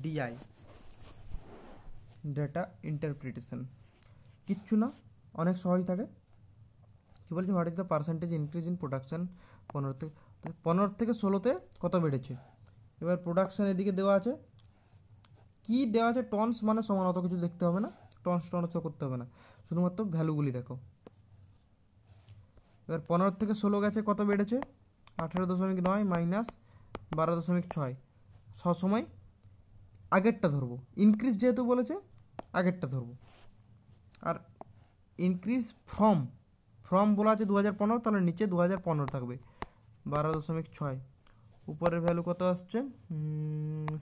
DI, data interpretation. কিচ্ছু না, অনেক সহজ থাকে। কী বলছে, what is the percentage increase in production 15 থেকে 16তে কত বেড়েছে। এবার প্রোডাকশান এদিকে দেওয়া আছে, কি দেওয়া আছে, টনস মানে সমান, অত কিছু দেখতে হবে না, টনস তো করতে হবে না, শুধুমাত্র ভ্যালুগুলি দেখো। এবার 15 থেকে 16 গেছে, কত বেড়েছে, 18.9 মাইনাস 12.6। সবসময় আগেরটা ধরবো, ইনক্রিজ যেহেতু বলেছে আগেরটা ধরবো। আর ইনক্রিজ ফ্রম বলা আছে 2015, তাহলে নিচে 2015 থাকবে, 12.6। উপরের ভ্যালু কত আসছে,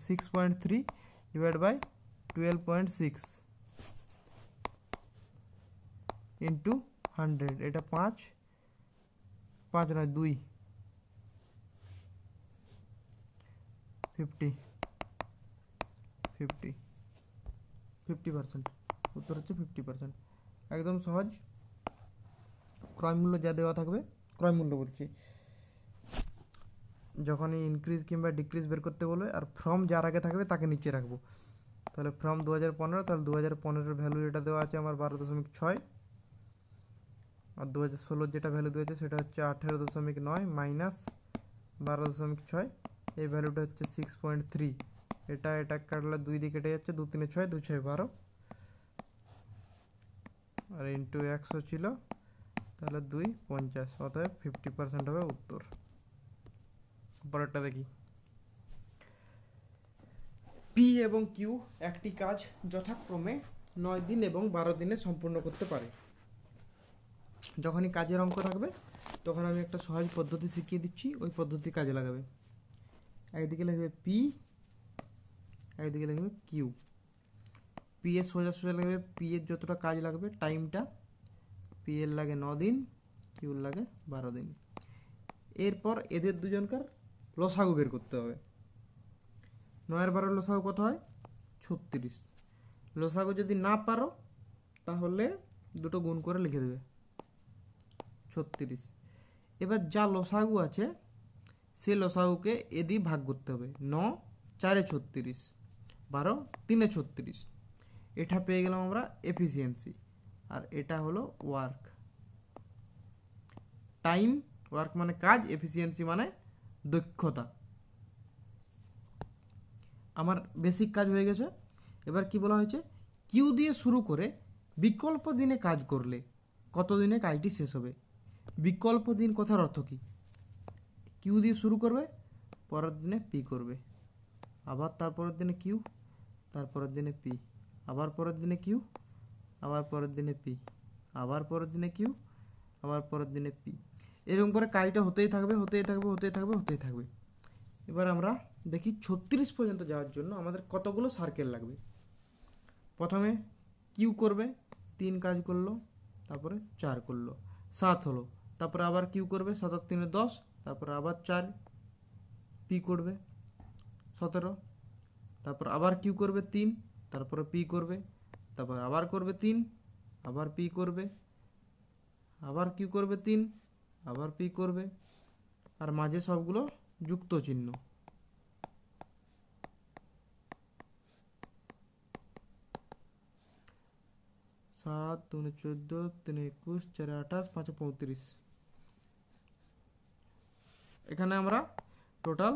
6.3 ডিভাইড বাই 12.6 ইন্টু 100, এটা 5 নয় 2, 50%। উত্তর হচ্ছে 50%। একদম সহজ। ক্রয় মূল্য যা দেওয়া থাকবে, ক্রয় মূল্য বলছি, যখনই ইনক্রিজ কিংবা ডিক্রিজ বের করতে বলবে আর ফ্রম যার আগে থাকবে তাকে নিচে রাখবো। তাহলে ফ্রম 2015, তাহলে 2015 ভ্যালু যেটা দেওয়া আছে আমার 12.6, আর 2016 যেটা ভ্যালু দিয়েছে সেটা হচ্ছে 18.9 মাইনাস 12.6, এই ভ্যালুটা হচ্ছে 6.3। এটা কাটলে 2 দিয়ে কেটে যাচ্ছে, 2 3 6, 2 6 12, আর ইন্টু 100 ছিল, তাহলে 2 50, অতএব 50% হবে উত্তর। পরেরটা দেখি, পি এবং কিউ একটি কাজ যথাক্রমে 9 দিন এবং 12 দিনে সম্পূর্ণ করতে পারে। যখনই কাজের অঙ্ক থাকবে তখন আমি একটা সহজ পদ্ধতি শিখিয়ে দিচ্ছি, ওই পদ্ধতি কাজে লাগাবে। একদিকে লাগবে পি, একদিকে লাগবে কিউ। পি এর সোজা লাগবে, পি এর যতটা কাজ লাগবে টাইমটা, পি এর লাগে 9 দিন, কিউর লাগে 12 দিন। এরপর এদের দুজনকার লসাগু বের করতে হবে। 9 আর 12 লসাগু কত হয়, 36। লসাগু যদি না পারো তাহলে দুটো গুণ করে লিখে দেবে, 36। এবার যা লসাগু আছে সে লসাগুকে এ দিয়ে ভাগ করতে হবে, 9 4 36, 12 3 36। এটা পেয়ে গেলাম আমরা এফিসিয়েন্সি, আর এটা হলো ওয়ার্ক। টাইম, ওয়ার্ক মানে কাজ, এফিসিয়েন্সি মানে দক্ষতা। আমার বেসিক কাজ হয়ে গেছে। এবার কি বলা হয়েছে, কিউ দিয়ে শুরু করে বিকল্প দিনে কাজ করলে কত দিনে কাজটি শেষ হবে। বিকল্প দিন কথার অর্থ কি, কিউ দিয়ে শুরু করবে, পরের দিনে পি করবে, আবার তারপরের দিনে কিউ, তারপরের দিনে পি, আবার পরের দিনে কিউ, আবার পরের দিনে পি, আবার পরের দিনে কিউ, আবার পরের দিনে পি। এরকম করে কাজটা হতেই থাকবে, হতেই থাকবে, হতেই থাকবে, হতেই থাকবে। এবার আমরা দেখি 36 পর্যন্ত যাওয়ার জন্য আমাদের কতগুলো সার্কেল লাগবে। প্রথমে কিউ করবে, 3 কাজ করলো, তারপরে 4 করলো, 7 হলো, তারপরে আবার কিউ করবে, 7 আর 3 10, তারপরে আবার 4, পি করবে 17, তারপর আবার কিউ করবে 3, তারপরে পি করবে, তারপর আবার করবে 3, আবার পি করবে, আবার কিউ করবে 3, আবার পি করবে, আর মাঝে সবগুলো যুক্ত চিহ্ন। সাত 2 14, 3 21, 4 28, 5 35। এখানে আমরা টোটাল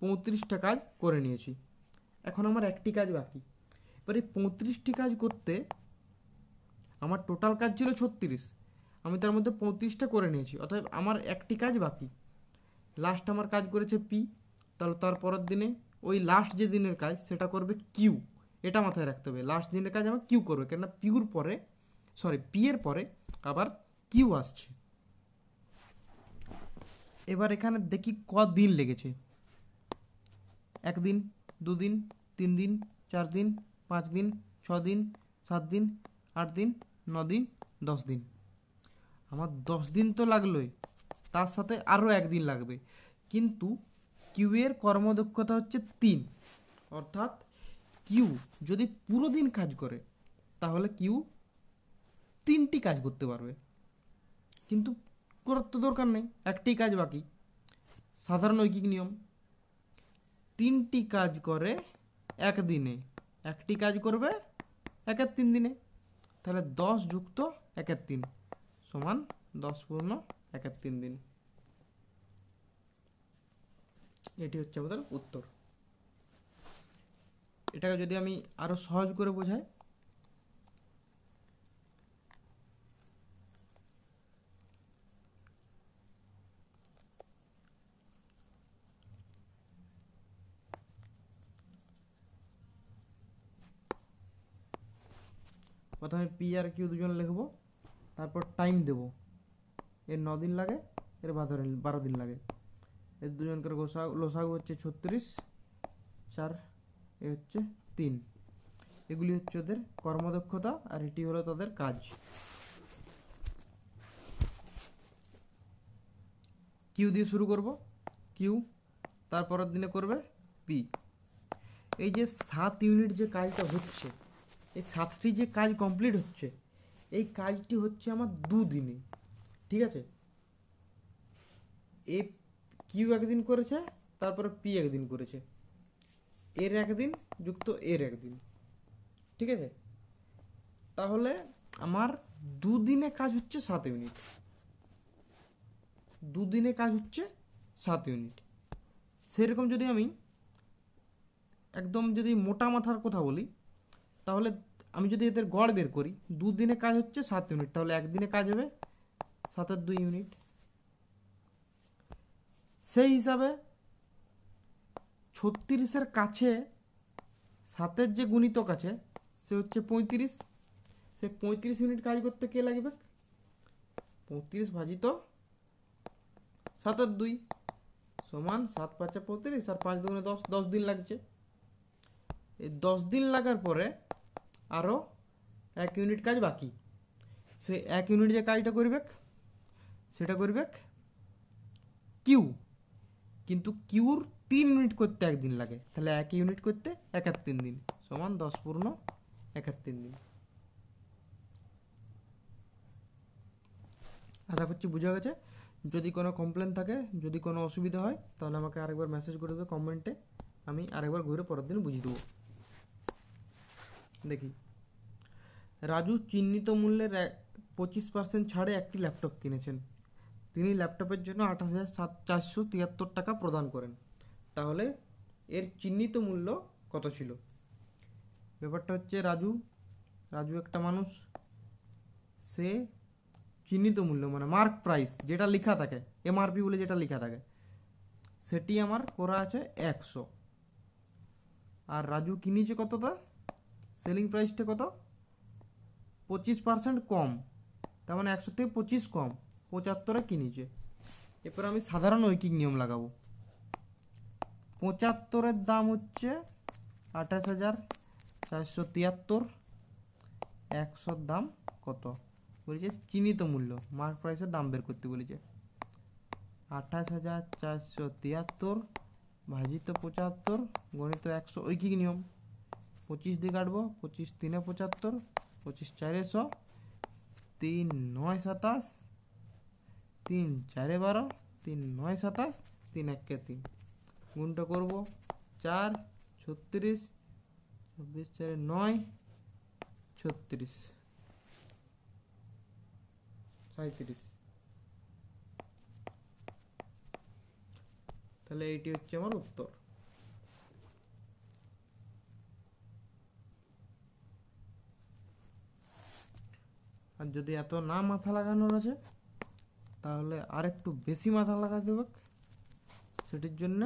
35টা কাজ করে নিয়েছি। এখন আমার একটি কাজ বাকি। এবার এই 35টি কাজ করতে আমার টোটাল কাজ ছিল 36, আমি তার মধ্যে 35টা করে নিয়েছি, অর্থাৎ আমার একটি কাজ বাকি। লাস্ট আমার কাজ করেছে পি, তাহলে তারপরের দিনে ওই লাস্ট যে দিনের কাজ সেটা করবে কিউ। এটা মাথায় রাখতে হবে, লাস্ট দিনের কাজ আমার কিউ করবে, কেননা পি এর পরে আবার কিউ আসছে। এবার এখানে দেখি কদিন লেগেছে, 1 দিন, 2 দিন, 3 দিন, 4 দিন, 5 দিন, 6 দিন, 7 দিন, 8 দিন, 9 দিন, 10 দিন। আমার 10 দিন তো লাগলোই, তার সাথে আরও 1 দিন লাগবে। কিন্তু কিউ এর কর্মদক্ষতা হচ্ছে 3, অর্থাৎ কিউ যদি পুরো দিন কাজ করে তাহলে কিউ 3টি কাজ করতে পারবে, কিন্তু করার তো দরকার নেই, একটি কাজ বাকি। সাধারণ ঐকিক নিয়ম, 3টি কাজ করে একদিনে, একটি কাজ করবে 1/3 দিনে। তাহলে 10 যুক্ত 1/3 সমান 10 পূর্ণ 1/3 দিন। এটি হচ্ছে আমাদের উত্তর। এটাকে যদি আমি আরো সহজ করে বোঝাই, প্রথমে পি আর কিউ দুজন লিখবো, তারপর টাইম দেব, এর 9 দিন লাগে, এর 12 দিন লাগে। এর দুজনকার লসাগু হচ্ছে 36, 4 এ হচ্ছে 3। এগুলি হচ্ছে ওদের কর্মদক্ষতা, আর এটি হলো তাদের কাজ। কিউ দিয়ে শুরু করব, কিউ, তারপরের দিনে করবে পি। এই যে 7 ইউনিট যে কাজটা হচ্ছে, এই 7টি যে কাজ কমপ্লিট হচ্ছে, এই কাজটি হচ্ছে আমার 2 দিনে। ঠিক আছে, এ কিউ একদিন করেছে, তারপরে পি একদিন করেছে, এর একদিন যুক্ত এর একদিন। ঠিক আছে, তাহলে আমার 2 দিনে কাজ হচ্ছে 7 ইউনিট। 2 দিনে কাজ হচ্ছে 7 ইউনিট। সেরকম যদি আমি একদম যদি মোটা মাথার কথা বলি, তাহলে আমি যদি এদের গড় বের করি, 2 দিনে কাজ হচ্ছে 7 ইউনিট, তাহলে একদিনে কাজ হবে 7/2 ইউনিট। সেই হিসাবে 36-এর কাছে 7-এর যে গুণিতক আছে সে হচ্ছে 35। সে 35 ইউনিট কাজ করতে কে লাগবে? 35 ভাজিত 7/2 সমান 7 5 35 আর 5 2 10, 10 দিন লাগছে। এই 10 দিন লাগার পরে আরও 1 ইউনিট কাজ বাকি। সে 1 ইউনিট যে কাজটা করবে সেটা করবে কিউ, কিন্তু কিউর 3 ইউনিট করতে 1 দিন লাগে, তাহলে 1 ইউনিট করতে 1/3 দিন সমান 10 পূর্ণ 1/3 দিন। আশা করছি বোঝা গেছে। যদি কোনো কমপ্লেন থাকে, যদি কোনো অসুবিধা হয়, তাহলে আমাকে আরেকবার মেসেজ করে দেবে কমেন্টে, আমি আরেকবার ঘুরে পরের দিন বুঝিয়ে দেবো। দেখি, রাজু চিহ্নিত মূল্যের 25% ছাড়ে একটি ল্যাপটপ কিনেছেন। তিনি ল্যাপটপের জন্য 28,473 টাকা প্রদান করেন। তাহলে এর চিহ্নিত মূল্য কত ছিল? ব্যাপারটা হচ্ছে রাজু একটা মানুষ, সে চিহ্নিত মূল্য মানে মার্ক প্রাইস যেটা লেখা থাকে, এমআরপি বলে যেটা লেখা থাকে, সেটি আমার করা আছে 100। আর রাজু কিনেছে কতটা? সেলিং প্রাইসটা কত? 25% কম, তার মানে 100 থেকে 25 কম, 75-এ কিনেছে। এরপর আমি সাধারণ ঐকিক নিয়ম লাগাবো। 75-এর দাম হচ্ছে 28,473, 100-র দাম কত বলেছে? চিহ্নিত মূল্য মার্ক প্রাইসের দাম বের করতে বলেছে। 28,473 ভাজিত 75 গণিত 100 ঐকিক নিয়ম। 25 দিয়ে কাটবো, 25 3 75, 25 4 100, 3 9 27, 3 4 12, 3 9 27, 3 1 3। গুণটা করবো 4 36, 24 4 9 36 37। তাহলে এইটি হচ্ছে আমার উত্তর। আর যদি এত না মাথা লাগানোর আছে, তাহলে আর একটু বেশি মাথা লাগাতে হবে। সেটির জন্য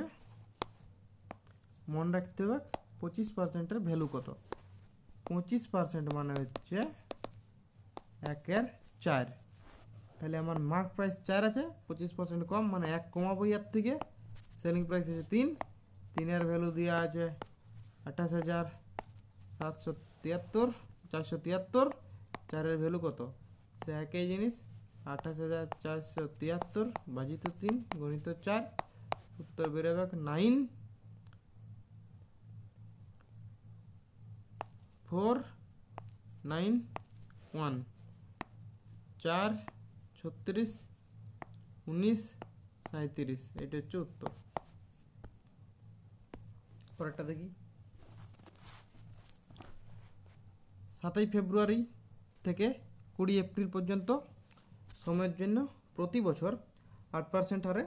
মনে রাখতে হবে 25%-এর ভ্যালু কত। 25% মানে হচ্ছে 1/4। তাহলে আমার মার্ক প্রাইস 4 আছে, 25% কম মানে 1 কমাবো ইয়ার থেকে। সেলিং প্রাইস আছে 3, 3-এর ভ্যালু দেওয়া আছে 28,773, 473, 4-এর ভ্যালু কত? সে একই জিনিস, 28,473 ভাজিত 3 গণিত 4, উত্তর বেরোবে 9491। 4 36 19 37, এটা হচ্ছে উত্তর। পরেরটা দেখি। 7ই ফেব্রুয়ারি থেকে 20 এপ্রিল পর্যন্ত সময়ের জন্য প্রতি বছর 8% হারে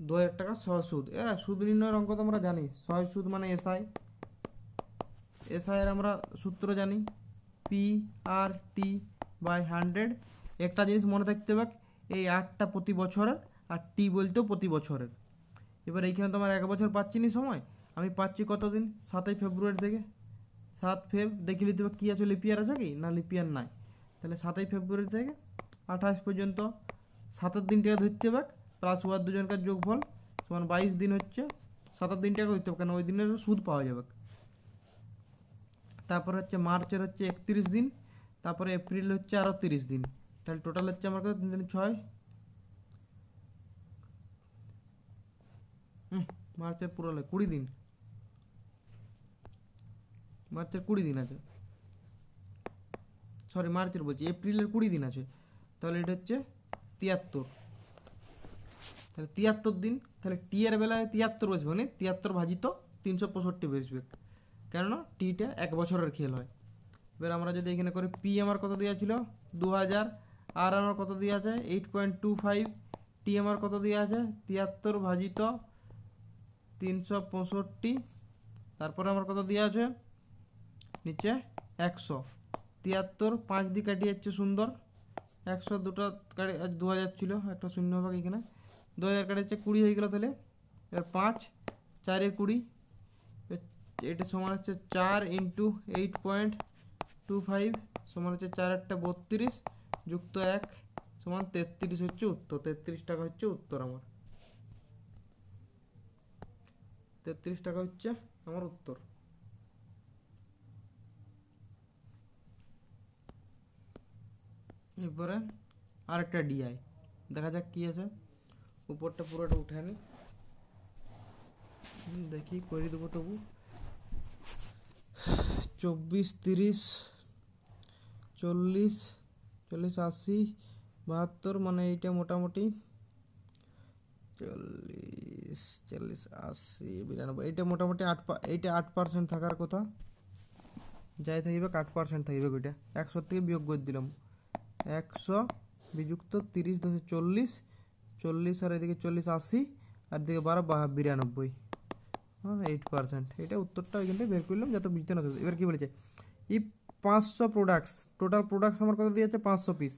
2000 টাকা সহজ সুদ। সুদ নির্ণয়ের অঙ্ক তো আমরা জানি, সহজ সুদ মানে এসআই। এসআইয়ের আমরা সূত্র জানি, PRT/100। একটা জিনিস মনে থাকতে হবে, এই 8টা প্রতি বছরের আর টি বলতেও প্রতি বছরের। এবার এইখানে তো আমার 1 বছর পাচ্ছি নি সময়, আমি পাচ্ছি কতদিন, 7ই ফেব্রুয়ারি থেকে 7 ফেব দেখে নিতে হবে কী আছে, লিপিয়ার আছে কি না, লিপিয়ার নাই। তাহলে 7ই ফেব্রুয়ারি থেকে 28 পর্যন্ত 7 দিনটাকে ধরতে হবে, প্লাস ওয়ার দুজনকার যোগফল সমান 22 দিন হচ্ছে। 7 দিনটাকে ধরতে হবে, কেন ওই দিনের সুদ পাওয়া যাবে। তারপর হচ্ছে মার্চের হচ্ছে 31 দিন, তারপরে এপ্রিল হচ্ছে আরও 30 দিন। তাহলে টোটাল হচ্ছে আমার কাছে 3 দিন 6, মার্চের পুরো 20 দিন, মার্চের 20 দিন আছে, সরি মার্চের বলছি, এপ্রিলের 20 দিন আছে। তাহলে এটা হচ্ছে 73। তাহলে 73 দিন, তাহলে টি এর বেলায় 73 বসবে, মানে 73 ভাজিত 365 বসবে, কেননা টিটা 1 বছরের খেল হয়। এবার আমরা যদি এখানে করে পি আমার কত দেওয়া ছিল 2000, আর আমার কত দেওয়া আছে 8.25, টি আমার কত দেওয়া আছে 73 ভাজিত 365, তারপরে আমার কত দেওয়া আছে নিচে 100। 73 5 দিয়ে কাটিয়ে যাচ্ছে সুন্দর, 100 দুটো কাটে 2000 ছিল, একটা শূন্য হবে এখানে, 2000 কাটে যাচ্ছে 20 হয়ে গেল। তাহলে এবার 5 4 20, এটা সমান হচ্ছে 4 × 8.25 সমান হচ্ছে 4 × 32 যুক্ত 1 সমান 33 হচ্ছে উত্তর। 33 টাকা হচ্ছে উত্তর আমার, 33 টাকা হচ্ছে আমার উত্তর। এরপরে আরেকটা ডিআই দেখা যাক কি আছে, উপরটা পুরোটা উঠায়নি, দেখি করে দেবো তবু। 24 30 40 40 80 72, মানে এইটা মোটামুটি 40 40 80 92, এইটা মোটামুটি 8% থাকার কথা, যাই থাকবে 8% থাকবে। ওইটা 100 থেকে বিয়োগ করে দিলাম, 100 বিযুক্ত 30 10 40, 40 আর এদিকে 40 80 আর দিকে 12 92, 8%। এটা উত্তরটা ওইখান থেকে বের করলাম যাতে বুঝতে না। এবার কী বলেছে, ইফ 500 প্রোডাক্টস, টোটাল প্রোডাক্টস আমার কত দিয়েছে 500 piece,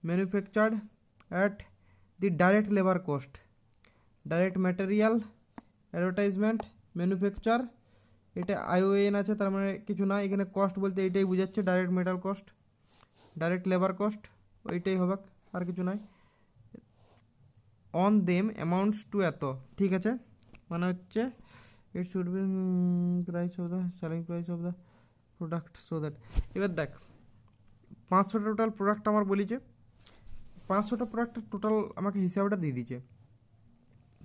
manufactured at the direct labour cost, direct material, advertisement, manufacture, এটা আইওএন আছে, তার মানে কিছু না, এখানে কস্ট বলতে এইটাই বোঝাচ্ছে, direct metal cost, direct labour cost, ওইটাই হবে, আর কিছু নয়। অন দেম অ্যামাউন্টস টু এত, ঠিক আছে, মানে হচ্ছে it should be price of the selling price of the product so that. এবার দেখ 500টা টোটাল প্রোডাক্ট আমার বলিছে, 500টা প্রোডাক্টের টোটাল আমাকে হিসাবটা দিয়ে দিচ্ছে।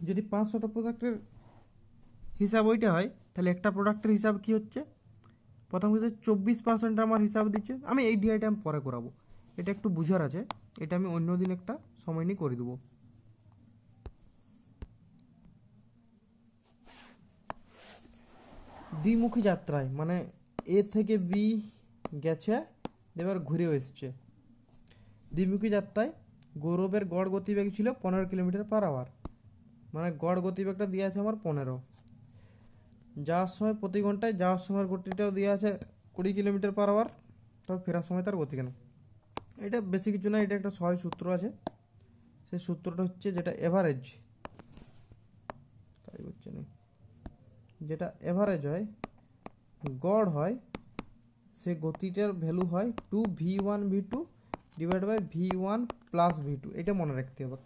যদি 500টা প্রোডাক্টের হিসাব ওইটা হয়, তাহলে একটা প্রোডাক্টের হিসাব কি হচ্ছে, প্রথম হচ্ছে 24% আমার হিসাব দিচ্ছে। আমি এই ডিআইটা আমি পরে করাবো, এটা একটু বুঝার আছে, এটা আমি অন্য দিন একটা সময় নিয়ে করে দেবো। দ্বিমুখী যাত্রায়, মানে এ থেকে বি গেছে, এবার ঘুরেও এসছে। দ্বিমুখী যাত্রায় গৌরবের গড় গতিবেগ ছিল 15 কিলোমিটার/আওয়ার, মানে গড় গতিবেগটা দেওয়া আছে আমার 15, যাওয়ার সময় প্রতি ঘন্টায়, যাওয়ার সময়ের গতিটাও দেওয়া আছে 20 কিলোমিটার/আওয়ার, তবে ফেরার সময় তার গতি কেন। এটা বেশি কিছু না, এটা একটা সহজ সূত্র আছে, সেই সূত্রটা হচ্ছে যেটা এভারেজ, তাই হচ্ছে না, যেটা এভারেজ হয়, গড় হয়, সে গতিটার ভ্যালু হয় 2v1v2 divide by v1 plus v2। এটা মনে রাখতে হবে,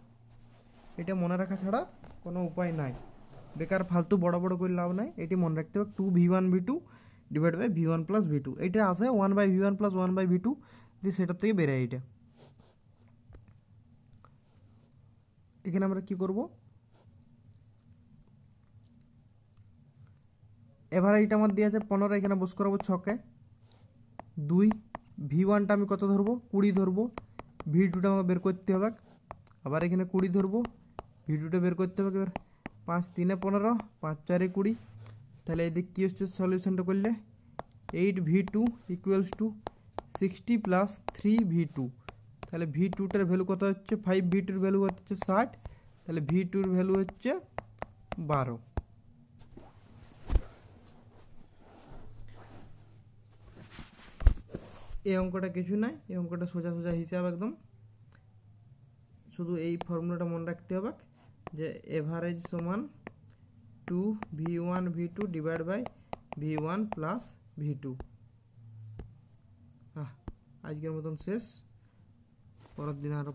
এটা মনে রাখা ছাড়া কোনো উপায় নাই, বেকার ফালতু বড় বড় করে লাভ নাই, এটি মনে রাখতে হবে 2v1v2 divide by v1 plus v2। এটা আসে 1/v1 প্লাস 1/v2 দিয়ে, সেটার থেকে বেরোয় এইটা। এখানে আমরা কি করব, এভারেজটা আমার দিয়ে আছে 15, এখানে বস করাবো 6কে 2, v1টা আমি কত ধরবো 20 ধরবো, v2টা আমাকে বের করতে হবে, আবার এখানে 20 ধরবো, v2টা বের করতে হবে। এবার 5 3 15, 5 4 20, তাহলে এদিক কী হচ্ছে সলিউশনটা করলে 8v2 equals to 60 plus 3v2। তাহলে v2টার ভ্যালু কত হচ্ছে 5v2-র ভ্যালু হচ্ছে 60, তাহলে v2-র ভ্যালু হচ্ছে 12। এই অঙ্কটা কিছু নাই, এই অঙ্কটা সোজা সোজা হিসাব একদম। শুধু এই ফর্মুলাটা মনে রাখতে হবে যে এভারেজ সমান 2v1v2 divide by v1 plus v2। আজকের মতন শেষ, পরের দিন আরও